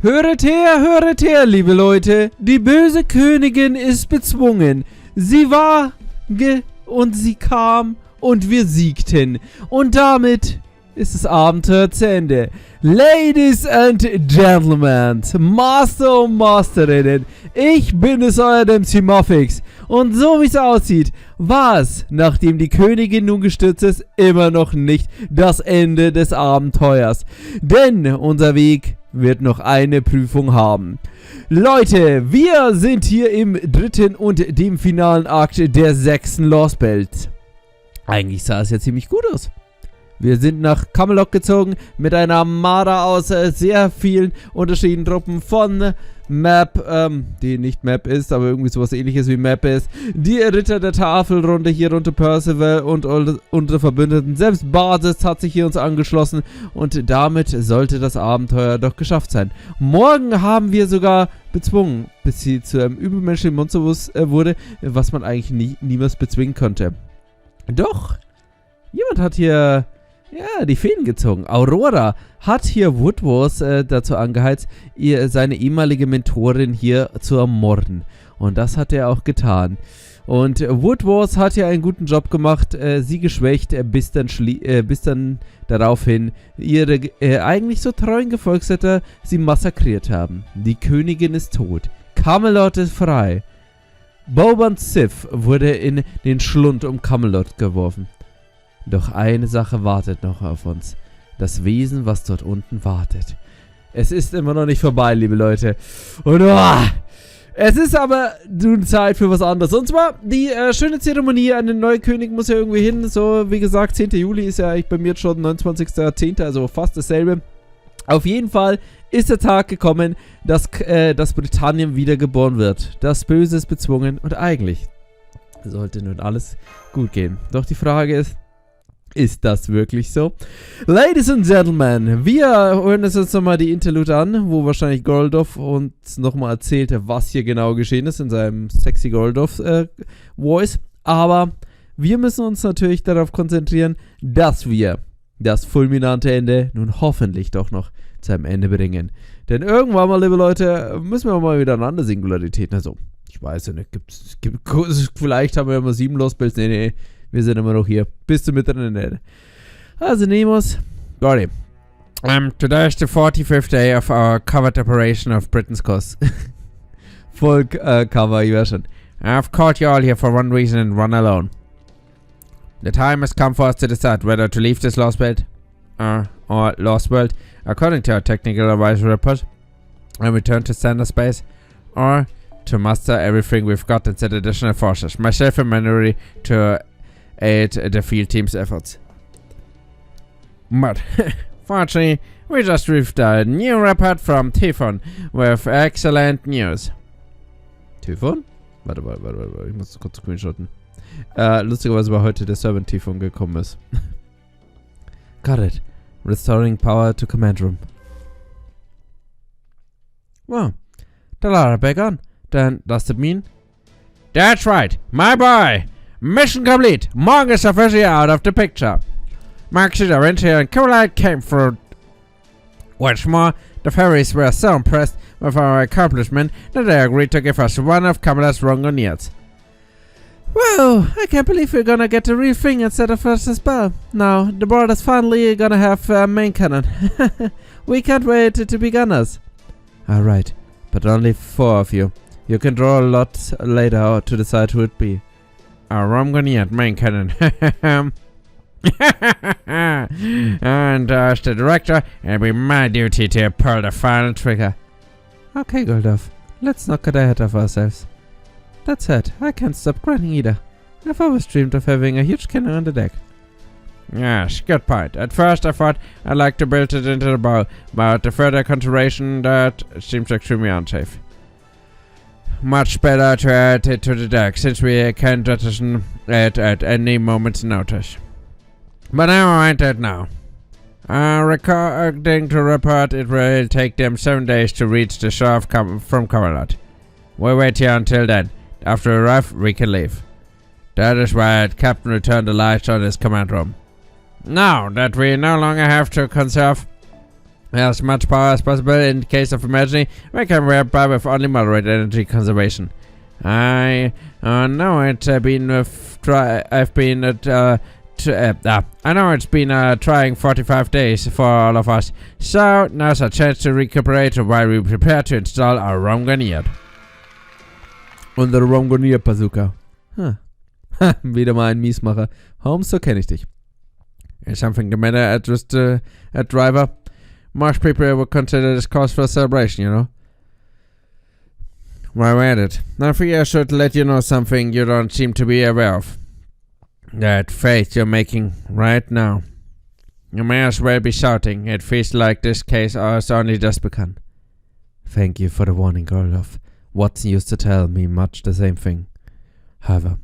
Höret her, liebe Leute, die böse Königin ist bezwungen. Sie war und sie kam und wir siegten. Und damit ist das Abenteuer zu Ende. Ladies and Gentlemen, Master und Masterinnen, ich bin es, euer Demi-Servant. Und so wie es aussieht, war es, nachdem die Königin nun gestürzt ist, immer noch nicht das Ende des Abenteuers. Denn unser Weg wird noch eine Prüfung haben. Leute, wir sind hier im dritten und dem finalen Akt der 6. Lostbelt. Eigentlich sah es ja ziemlich gut aus. Wir sind nach Camelot gezogen mit einer Armada aus sehr vielen unterschiedlichen Truppen von Map, die nicht Map ist, aber irgendwie sowas ähnliches wie Map ist. Die Ritter der Tafelrunde hier unter Percival und unsere Verbündeten. Selbst Basis hat sich hier uns angeschlossen und damit sollte das Abenteuer doch geschafft sein. Morgen haben wir sogar bezwungen, bis sie zu einem übermenschlichen Monster wurde, was man eigentlich niemals bezwingen konnte. Doch, jemand hat hier... ja, die Fäden gezogen. Aurora hat hier Wood Wars dazu angeheizt, seine ehemalige Mentorin hier zu ermorden. Und das hat er auch getan. Und Wood Wars hat ja einen guten Job gemacht, sie geschwächt, bis dann daraufhin ihre eigentlich so treuen Gefolgsleute sie massakriert haben. Die Königin ist tot. Camelot ist frei. Boban Sif wurde in den Schlund um Camelot geworfen. Doch eine Sache wartet noch auf uns. Das Wesen, was dort unten wartet. Es ist immer noch nicht vorbei, liebe Leute. Und es ist aber nun Zeit für was anderes. Und zwar die schöne Zeremonie an den neuen König muss ja irgendwie hin. So, wie gesagt, 10. Juli ist ja eigentlich bei mir schon 29.10., also fast dasselbe. Auf jeden Fall ist der Tag gekommen, dass Britannien wiedergeboren wird. Das Böse ist bezwungen und eigentlich sollte nun alles gut gehen. Doch die Frage ist das wirklich so? Ladies and Gentlemen, wir hören uns jetzt nochmal die Interlude an, wo wahrscheinlich Goredofl uns nochmal erzählte, was hier genau geschehen ist in seinem sexy Goredofl-Voice. Aber wir müssen uns natürlich darauf konzentrieren, dass wir das fulminante Ende nun hoffentlich doch noch zu einem Ende bringen. Denn irgendwann mal, liebe Leute, müssen wir mal wieder eine andere Singularität. Also, ich weiß ja nicht, vielleicht haben wir immer 7 Lostbelts. Nee. Wir sind immer noch hier. Bis zum mittleren Ende. Also, Nemos. Gordy. Today is the 45th day of our covert operation of Britain's coast. Voll Cover, ich weiß schon. I've caught you all here for one reason and one alone. The time has come for us to decide whether to leave this lost belt, or lost world, according to our technical advisory report, and return to standard space, or to muster everything we've got and set additional forces, myself and Manory, to aid the field team's efforts. But, fortunately, we just received a new report from Typhon with excellent news. Typhon? Warte, ich muss kurz screenshotten. Lustigerweise war heute der Servant Typhon gekommen ist. Got it. Restoring power to command room. Wow. Dalara back on. Then, does that mean? That's right, my boy! Mission complete! Morgan is officially out of the picture. Marxida went here and Caroline came through. What's more, the fairies were so impressed with our accomplishment that they agreed to give us one of Camelot's Rongoniers. Whoa, I can't believe we're gonna get the real thing instead of first a spell. Now, the board is finally gonna have a main cannon. We can't wait to be gunners. Alright, but only 4 of you. You can draw a lot later to decide who it be. Our Rongonier main cannon. And as the director, it'll be my duty to pull the final trigger. Okay, Goredofl, let's not get ahead of ourselves. That said, I can't stop grinding either. I've always dreamed of having a huge cannon on the deck. Yes, good point. At first I thought I'd like to build it into the bow, but the further consideration that seems extremely unsafe. Much better to add it to the deck, since we can jettison it at any moment's notice. But never mind that now. According to report, it will take them 7 days to reach the shore from Camelot. We'll wait here until then. After we arrive, we can leave. That is why the captain returned the lights on his command room. Now that we no longer have to conserve As much power as possible in case of emergency, we can whereby with only moderate energy conservation. I know it's been I know it's been trying 45 days for all of us, so now's a chance to recuperate while we prepare to install our Romganier. Unsere Romganier Bazooka. Wieder mal ein Miesmacher. Holmes, so kenne ich dich. Is something the matter at driver? Most people would consider this cause for celebration, you know. While we're at it, I think I should let you know something you don't seem to be aware of. That face you're making right now. You may as well be shouting. It feels like this case has only just begun. Thank you for the warning, Goredofl. Watson used to tell me much the same thing. However,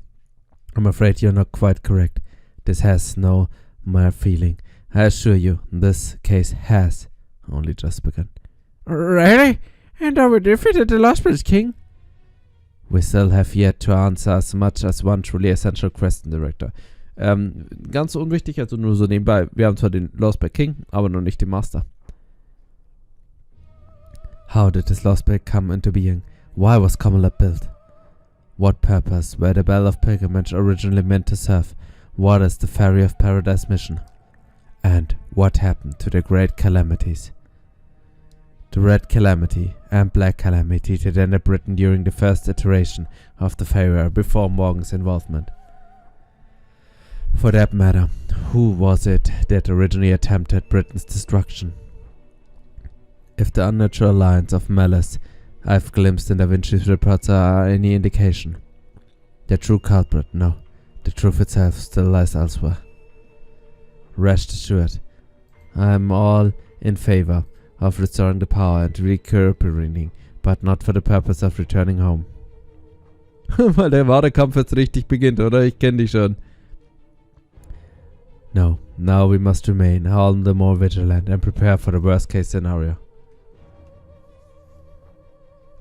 I'm afraid you're not quite correct. This has no mere feeling. I assure you, this case has only just begun. Really? And are we defeated the Lostbelt King? We still have yet to answer as much as one truly essential question, Director. Ganz so unwichtig, also nur so nebenbei. Wir haben zwar den Lostbelt King, aber noch nicht den Master. How did this Lostbelt come into being? Why was Camelot built? What purpose were the Bell of Pilgrimage originally meant to serve? What is the Ferry of Paradise mission? And what happened to the Great Calamities? The Red Calamity and Black Calamity that ended Britain during the first iteration of the Failure before Morgan's involvement. For that matter, who was it that originally attempted Britain's destruction? If the unnatural lines of malice I've glimpsed in Da Vinci's reports are any indication, the true culprit, no, the truth itself still lies elsewhere. Rest assured, I am all in favor of restoring the power and recuperating, but not for the purpose of returning home. Weil der wahre Kampf jetzt richtig beginnt, oder? Ich kenne dich schon. No, now we must remain all the more vigilant and prepare for the worst case scenario.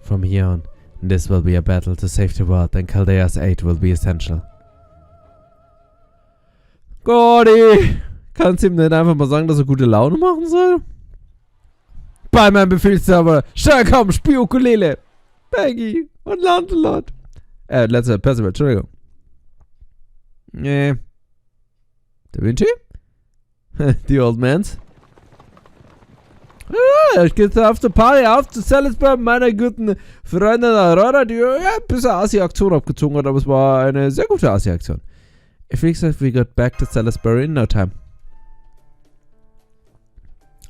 From here on, this will be a battle to save the world, and Chaldea's aid will be essential. Gordy! Kannst du ihm denn einfach mal sagen, dass er gute Laune machen soll? Bei meinem Befehlshaber, schnell komm, spiel Ukulele! Peggy und Lancelot! Letzter Percival, Entschuldigung. Da Vinci? Die Old Mans? Ich gehe auf der Party auf zu Salisbury, meiner guten Freundin Aurora, die ein bisschen Asi-Aktion abgezogen hat, aber es war eine sehr gute Asi-Aktion. It feels like we got back to Salisbury in no time.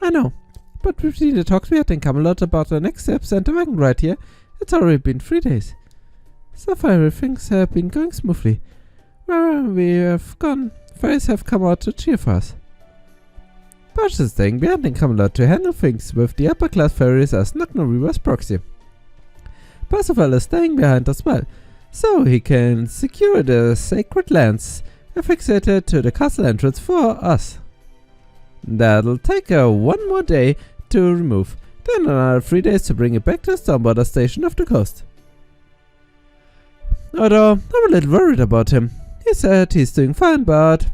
I know, but between the talks we had in Camelot about the next steps and the wagon right here, it's already been 3 days. So far everything's been going smoothly. Wherever we have gone, fairies have come out to cheer for us. Barge is staying behind in Camelot to handle things with the upper class fairies as Knockno reverse proxy. Percival is staying behind as well, so he can secure the sacred lands affixated to the castle entrance for us. That'll take 1 more day to remove, then another 3 days to bring it back to the Stormwater station off the coast. Although I'm a little worried about him. He said he's doing fine, but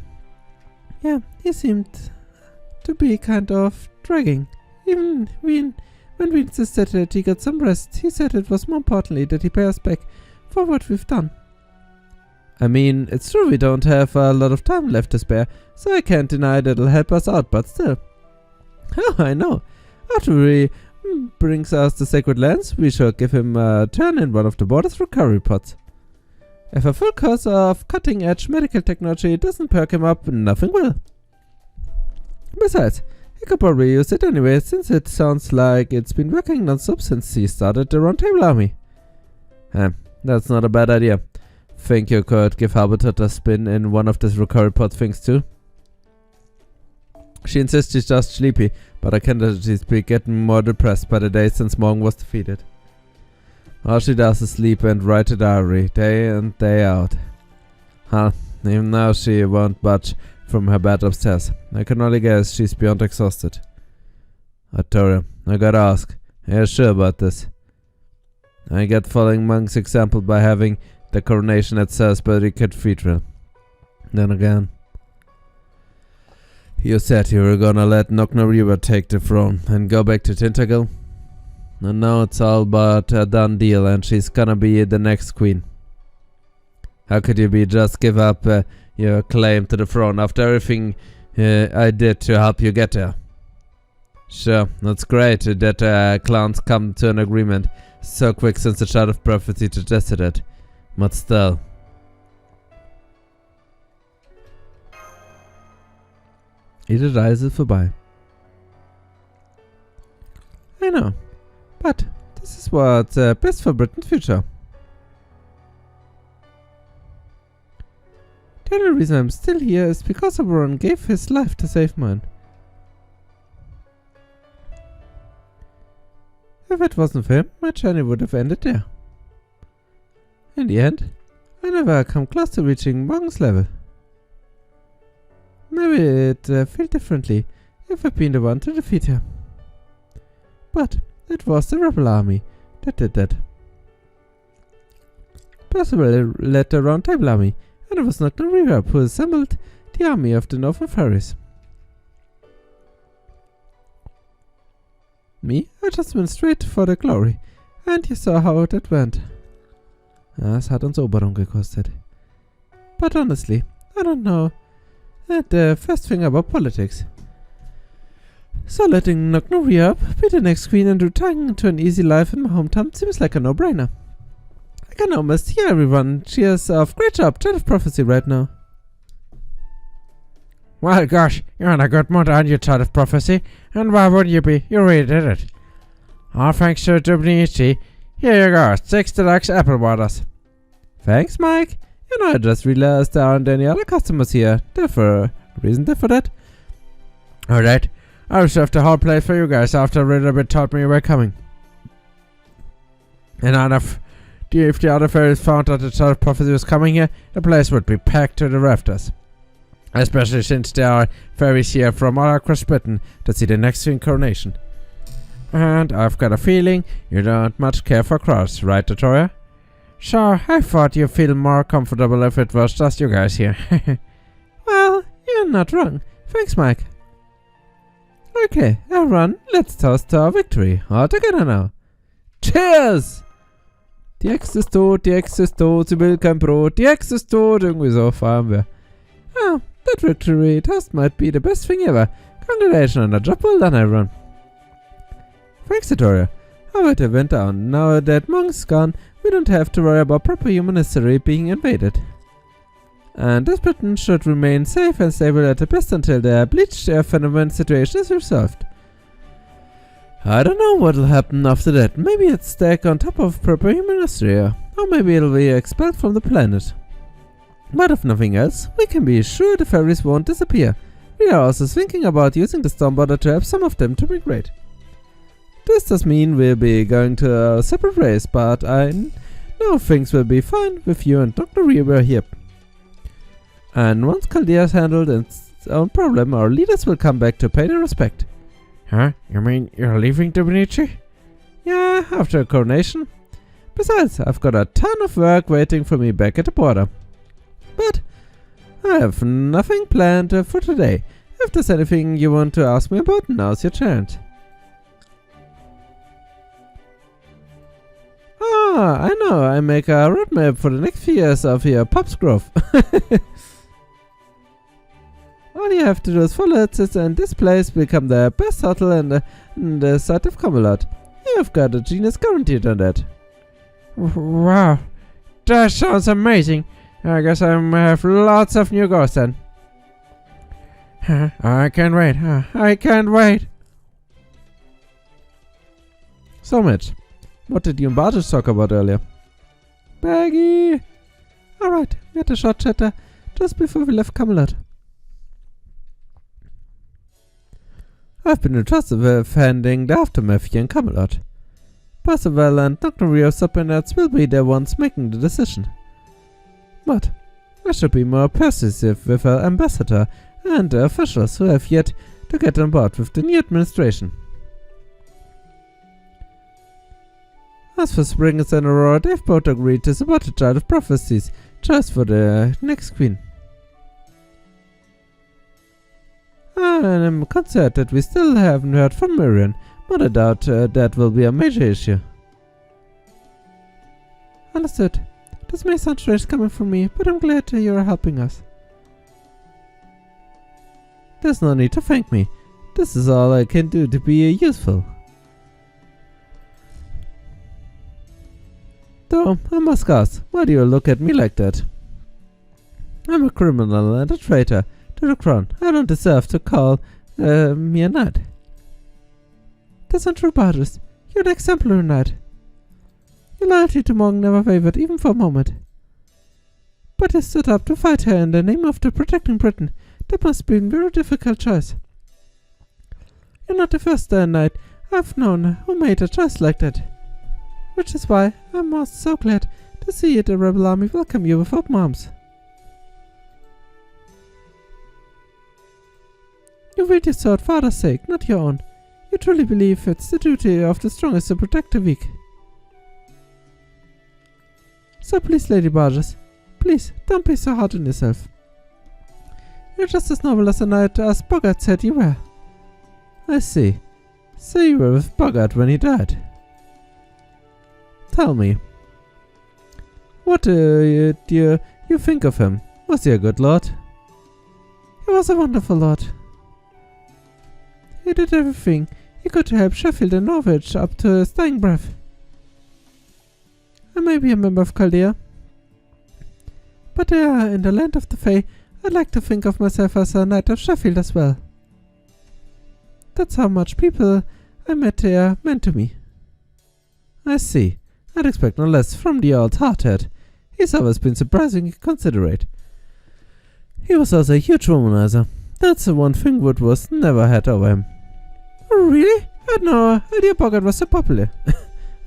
yeah, he seemed to be kind of dragging. Even when we insisted that he got some rest, he said it was more importantly that he pay us back for what we've done. I mean, it's true we don't have a lot of time left to spare, so I can't deny that it'll help us out, but still. Oh, I know. After he brings us the sacred lands, we shall give him a turn in one of the border's recovery pods. If a full course of cutting-edge medical technology doesn't perk him up, nothing will. Besides, he could probably use it anyway, since it sounds like it's been working non-stop since he started the Round Table Army. That's not a bad idea. Think you could give Habitat a spin in one of these recovery pod things too? She insists she's just sleepy, but I can that she's been getting more depressed by the day since Morgan was defeated. All she does is sleep and write a diary, day in, day out. Even now she won't budge from her bed upstairs. I can only guess she's beyond exhausted. Arturo, I gotta ask, are you sure about this? I get following Monk's example by having the coronation at Salisbury Cathedral. Then again... You said you were gonna let Noknariba take the throne and go back to Tentacle. And now it's all but a done deal and she's gonna be the next queen. How could you just give up your claim to the throne after everything I did to help you get there? Sure, that's great that clans come to an agreement so quick since the Child of Prophecy suggested it. But still. Ihre Reise ist vorbei. I know, but this is what's best for Britain's future. The only reason I'm still here is because Avalon gave his life to save mine. If it wasn't for him, my journey would have ended there. In the end, I never come close to reaching Morgan's level. Maybe it felt differently if I'd been the one to defeat her. But it was the rebel army that did that. Percival led the Round Table army, and it was not the Rehab who assembled the army of the Northern Fairies. Me, I just went straight for the glory, and you saw how that went. Es hat uns Oberung gekostet. But honestly, I don't know the first thing about politics. So letting Noknoria be the next queen and retiring to an easy life in my hometown seems like a no-brainer. I can almost hear everyone cheers of great job, Child of Prophecy right now. Well, gosh, you're in a good mood, aren't you, Child of Prophecy? And why wouldn't you be? You really did it. All thanks to Dubnichi. Here you go, 6 deluxe apple waters. Thanks, Mike. You know, I just realized there aren't any other customers here. Isn't there for that? Alright, I'll serve the whole place for you guys after a little bit told me you were coming. And if the other fairies found that the Child of Prophecy was coming here, the place would be packed to the rafters. Especially since there are fairies here from all across Britain to see the next coronation. And I've got a feeling you don't much care for crowds, right, Victoria? Sure, I thought you'd feel more comfortable if it was just you guys here. Well, you're not wrong. Thanks, Mike. Okay, everyone, let's toast to our victory. All together now. Cheers! Die Ex ist tot, sie will kein Brot, die Ex ist tot, irgendwie so fahren wir. Oh, that victory toast might be the best thing ever. Congratulations on the job well done, everyone. Thanks, Victoria. How about the went down? Now that Monk's gone, we don't have to worry about proper human history being invaded. And this Britain should remain safe and stable at the best until the bleached air phenomenon situation is resolved. I don't know what'll happen after that. Maybe it's stuck on top of proper human history, or maybe it'll be expelled from the planet. But if nothing else, we can be sure the fairies won't disappear. We are also thinking about using the storm border to help some of them to migrate. This does mean we'll be going to a separate race, but I know things will be fine with you and Dr. Reba here. And once Chaldea's handled its own problem, our leaders will come back to pay their respect. Huh? You mean you're leaving Dubnichi? Yeah, after a coronation. Besides, I've got a ton of work waiting for me back at the border. But I have nothing planned for today. If there's anything you want to ask me about, now's your chance. Ah, I know, I make a roadmap for the next few years of your pup's growth. All you have to do is follow it, and this place will become the best hotel in the side of Camelot. You've got a genius guaranteed on that. Wow, that sounds amazing. I guess I have lots of new goals then. I can't wait. I can't wait. So Mitch, what did you and Barges talk about earlier? Baggy! Alright, we had a short chatter just before we left Camelot. I've been entrusted with handling the aftermath here in Camelot. Percival and Dr. Rio Subordinates will be the ones making the decision. But I should be more persuasive with our ambassador and the officials who have yet to get on board with the new administration. As for Springs and Aurora, they've both agreed to support the Child of Prophecy's choice for the next queen. I'm concerned that we still haven't heard from Miriam, but I doubt that will be a major issue. Understood. This may sound strange coming from me, but I'm glad you are helping us. There's no need to thank me. This is all I can do to be useful. Though, I must ask, why do you look at me like that? I'm a criminal and a traitor to the crown. I don't deserve to call me a knight. That's untrue, Barges. You're an exemplary knight. Your loyalty to Morgan never wavered, even for a moment. But you stood up to fight her in the name of protecting Britain. That must be a very difficult choice. You're not the first knight I've known who made a choice like that. Which is why I'm most so glad to see the rebel army welcome you with open arms. You wield your sword for others' sake, not your own. You truly believe it's the duty of the strongest to protect the weak. So please, Lady Barges, please, don't be so hard on yourself. You're just as noble as a knight as Bogart said you were. I see. So you were with Bogart when he died. Tell me, what do you think of him? Was he a good lord? He was a wonderful lord. He did everything he could to help Sheffield and Norwich up to his dying breath. I may be a member of Chaldea, but in the land of the Fae, I'd like to think of myself as a knight of Sheffield as well. That's how much people I met there meant to me. I see. I'd expect no less from the old hardhead. He's always been surprisingly considerate. He was also a huge womanizer. That's the one thing Wood was never had over him. Oh, really? I had no idea Bogart was so popular.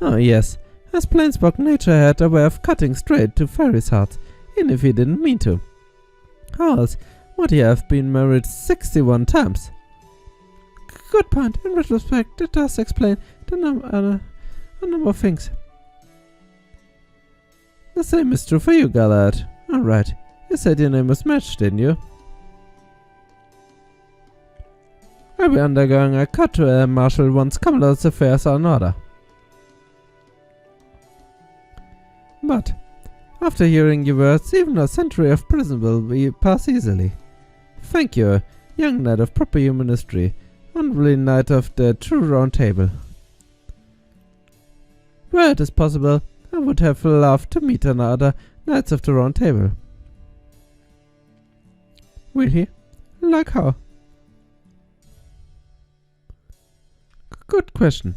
Oh, yes. His plain-spoken nature had a way of cutting straight to fairies' hearts, even if he didn't mean to. How else would he have been married 61 times? Good point. In retrospect, it does explain a number of things. The same is true for you, Galahad. Alright. You said your name was Match, didn't you? I'll be undergoing a cut to Marshal once Camelot's affairs are in order. But, after hearing your words, even a century of prison will pass easily. Thank you, young knight of proper human history, honorary knight of the true round table. Where it is possible, I would have loved to meet another knights of the round table. Really? Like how? Good question.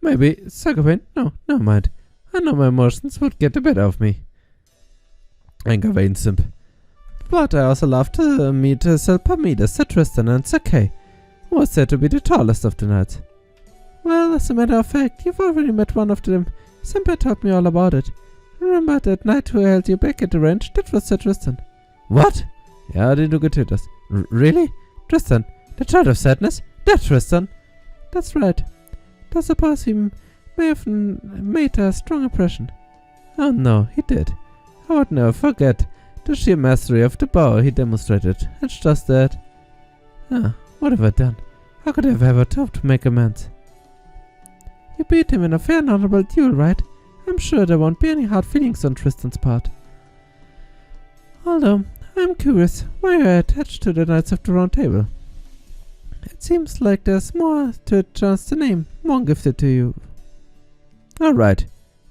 Maybe Sagopain? No, never mind. I know my emotions would get the better of me. Gawain simp. But I also love to meet Sir Palmides, Sir Tristan and Sir Kay, who was said to be the tallest of the knights. Well, as a matter of fact, you've already met one of them. Senpai told me all about it. Remember that knight who held you back at the range? That was Sir Tristan. What? Ja, den du getötet hast. Really? Tristan? The Child of Sadness? That Tristan? That's right. I suppose he may have made a strong impression. Oh no, he did. I would never forget the sheer mastery of the bow he demonstrated. It's just that. What have I done? How could I have ever hoped to make amends? You beat him in a fair and honorable duel, right? I'm sure there won't be any hard feelings on Tristan's part. Although, I'm curious why you're attached to the Knights of the Round Table. It seems like there's more to it just the name Morn gifted to you. Alright,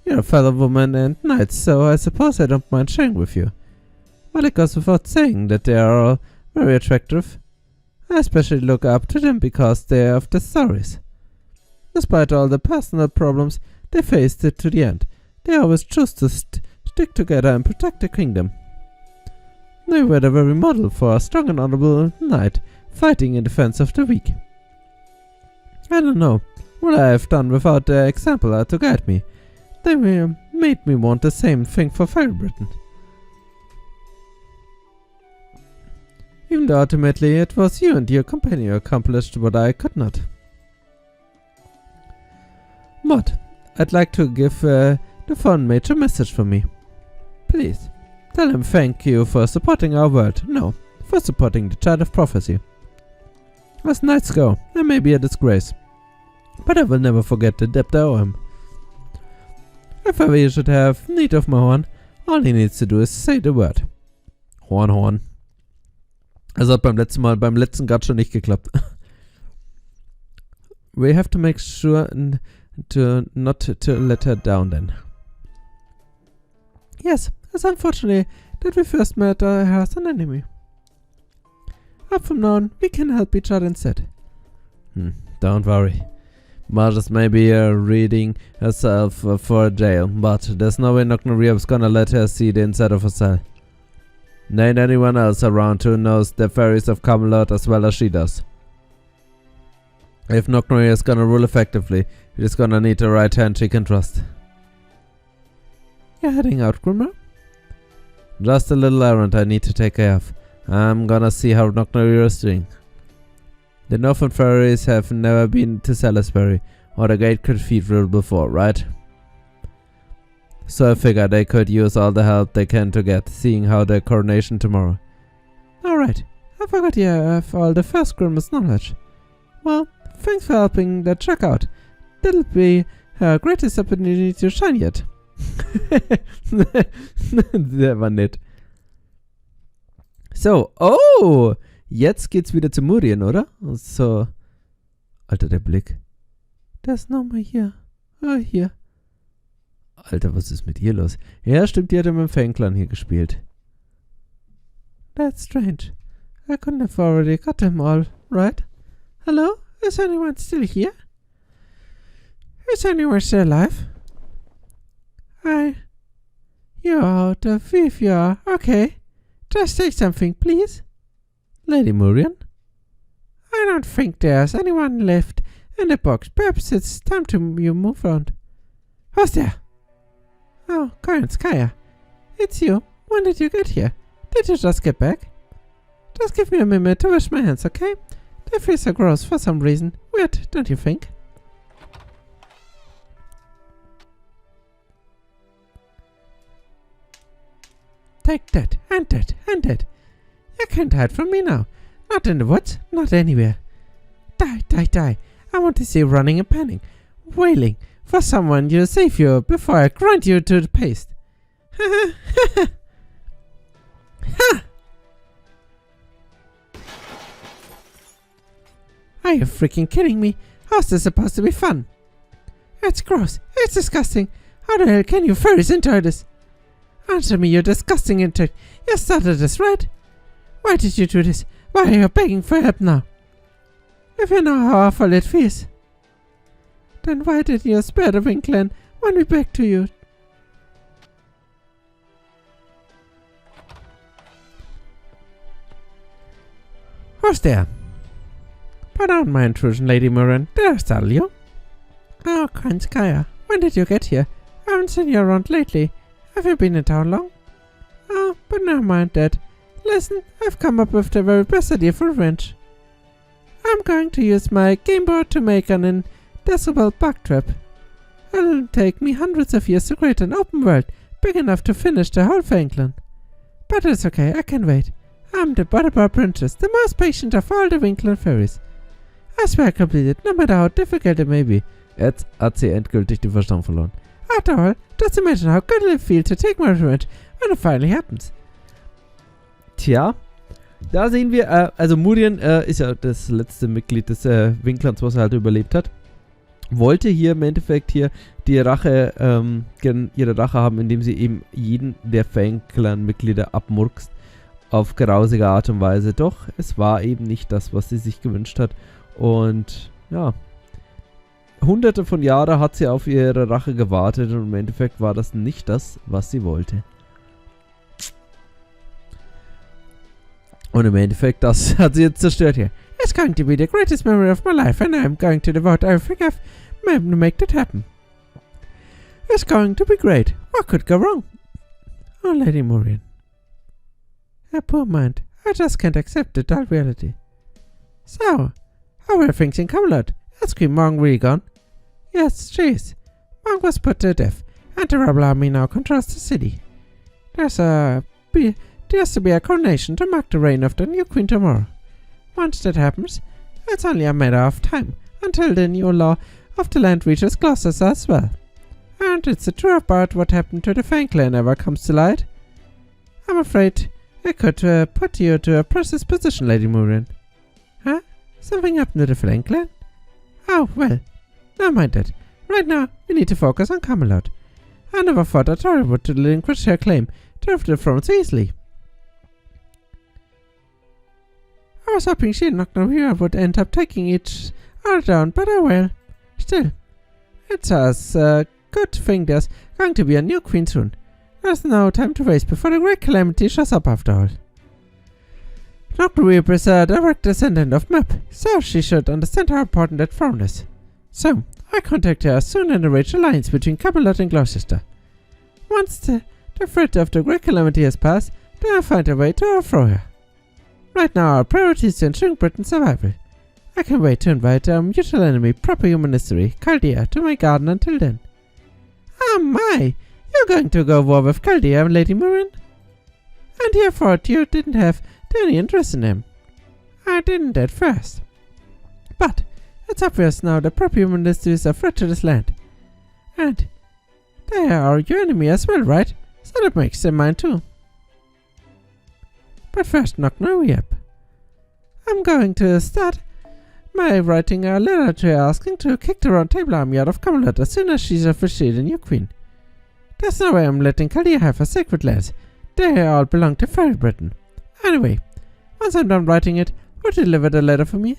you're a fellow woman and knight, so I suppose I don't mind sharing with you. Well, it goes without saying that they are all very attractive. I especially look up to them because they are of the stories. Despite all the personal problems they faced it to the end, they always chose to stick together and protect the kingdom. They were the very model for a strong and honorable knight fighting in defense of the weak. I don't know what I have done without their example to guide me. They made me want the same thing for Fairy Britain. Even though ultimately it was you and your company who accomplished what I could not. But I'd like to give the foreign mage a message from me. Please, tell him thank you for supporting our world. No, for supporting the Child of Prophecy. As nights go, I may be a disgrace, but I will never forget the debt I owe him. If ever you should have need of my horn, all he needs to do is say the word. Horn. Also hat beim letzten Grad schon nicht geklappt. We have to make sure not to let her down then. Yes, it's unfortunate that we first met her as an enemy. Up from now on, we can help each other instead. Don't worry. Magiers may be reading herself for a jail, but there's no way Nocnoria's gonna let her see the inside of her cell. There ain't anyone else around who knows the fairies of Camelot as well as she does. If Nocnoria's gonna rule effectively, she's gonna need a right hand she can trust. You're heading out, Grimmer? Just a little errand I need to take care of. I'm gonna see how Nocnoria is doing. The Northern fairies have never been to Salisbury or the Great Cathedral before, right? So I figure they could use all the help they can to get, seeing how the coronation tomorrow. Alright, I forgot you have all the first Grimmer's knowledge. Well, thanks for helping the check out. That'll be her greatest opportunity to shine yet. Der war nett. So, oh! Jetzt geht's wieder zu Murien, oder? So. Alter, der Blick. Der ist nochmal hier. Ah, hier. Alter, was ist mit ihr los? Ja, stimmt, die hat im Fanclan hier gespielt. That's strange. I couldn't have already got them all, right? Hello? Is anyone still here? Is anyone still alive? You're out of if you are. Okay. Just say something, please. Lady Murian? I don't think there's anyone left in the box. Perhaps it's time to you move on. Who's there? Oh, Kaya. It's you. When did you get here? Did you just get back? Just give me a minute to wash my hands, okay? They feel so gross for some reason. Weird, don't you think? Take that, and that, and that. You can't hide from me now. Not in the woods, not anywhere. Die. I want to see you running and panning, wailing for someone to save you before I grind you to the paste. Ha! Are you freaking kidding me? How's this supposed to be fun? It's gross. It's disgusting. How the hell can you furries enjoy this? Answer me, you disgusting intern. You started this, right? Why did you do this? Why are you begging for help now? If you know how awful it feels, then why did you spare the Winkland when we begged to you? Who's there? Pardon my intrusion, Lady Murren. Did I startle you? Oh, Kaya, when did you get here? I haven't seen you around lately. Have you been in town long? Oh, but never mind that. Listen, I've come up with the very best idea for revenge. I'm going to use my game board to make an indecibel bug trap. It'll take me hundreds of years to create an open world big enough to finish the whole Fankland. But it's okay, I can wait. I'm the Butterbar Princess, the most patient of all the Winkland fairies. I swear I complete it, no matter how difficult it may be. Jetzt hat sie endgültig den Verstand verloren. After all, just imagine how good it'll feel to take my revenge when it finally happens. Tja, da sehen wir, also Murien ist ja das letzte Mitglied des Winklands, was er halt überlebt hat. Wollte hier im Endeffekt hier die Rache, ihre Rache haben, indem sie eben jeden der Fang-Clan-Mitglieder abmurkst. Auf grausige Art und Weise. Doch, es war eben nicht das, was sie sich gewünscht hat. Und ja, hunderte von Jahren hat sie auf ihre Rache gewartet und im Endeffekt war das nicht das, was sie wollte. Und im Endeffekt, das hat sie jetzt zerstört hier. It's going to be the greatest memory of my life and I'm going to devote everything I've made to make that happen. It's going to be great. What could go wrong? Oh, Lady Murian. A poor mind. I just can't accept the dull reality. So, how are things in Camelot? Is Queen Mong really gone? Yes, she is. Mong was put to death, and the rebel army now controls the city. There's to be a coronation to mark the reign of the new queen tomorrow. Once that happens, It's only a matter of time until the new law of the land reaches Großes as well. And it's the truth about what happened to the Fang clan ever comes to light. I'm afraid it could put you to a precious position, Lady Murin. Huh? Something happened to the Fang clan? Oh, well, never mind that. Right now, we need to focus on Camelot. I never thought that Tori would relinquish her claim to the throne so easily. I was hoping she and Knocknow would end up taking each other down, but oh well. Still, it's a good thing there's going to be a new queen soon. There's no time to waste before the great calamity shows up after all. Knocknow is a direct descendant of Map, so she should understand how important that throne is. So, I contact her soon and arrange an alliance between Camelot and Gloucester. Once the threat of the great calamity has passed, then I'll find a way to overthrow her. Right now, our priority is to ensure Britain's survival. I can't wait to invite our mutual enemy, proper human history, Chaldea, to my garden until then. Oh my! You're going to go war with Chaldea, Lady Murin? And you thought you didn't have any interest in him. I didn't at first. But it's obvious now that proper human history is a threat to this land. And they are your enemy as well, right? So that makes them mine too. But first, Knocknow up. I'm going to start by writing a letter to her asking to kick the round table army out of Camelot as soon as she's officially the new queen. There's no way I'm letting Chaldea have her sacred lands. They all belong to Fairy Britain. Anyway, once I'm done writing it, would you deliver the letter for me?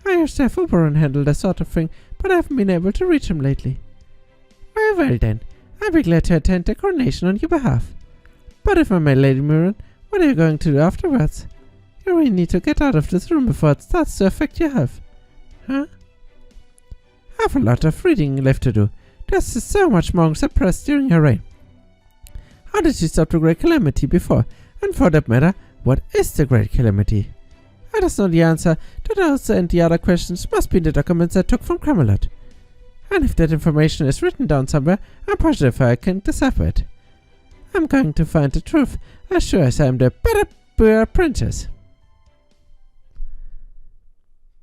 I used to have Oberon handle that sort of thing, but I haven't been able to reach him lately. Very well then, I'll be glad to attend the coronation on your behalf. But if I may, Lady Murin, what are you going to do afterwards? You really need to get out of this room before it starts to affect your health. Huh? I have a lot of reading left to do. There's so much more suppressed during her reign. How did she stop the Great Calamity before? And for that matter, what is the Great Calamity? I just know the answer to those and the other questions must be in the documents I took from Camelot. And if that information is written down somewhere, I'm positive I can decipher it. I'm going to find the truth, as sure as I'm the better princess.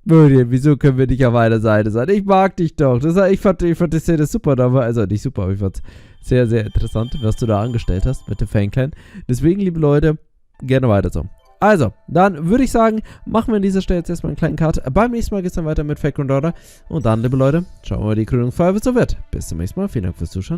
Muriel, wieso können wir nicht auf einer Seite sein? Ich mag dich doch. Ich fand die Szene super, also nicht super, aber ich fand es sehr, sehr interessant, was du da angestellt hast mit dem Fang-Clan. Deswegen, liebe Leute, gerne weiter so. Also, dann würde ich sagen, machen wir an dieser Stelle jetzt erstmal einen kleinen Cut. Beim nächsten Mal geht es dann weiter mit Fake und Order. Und dann, liebe Leute, schauen wir mal, wie die Krönung so wird. Bis zum nächsten Mal. Vielen Dank fürs Zuschauen.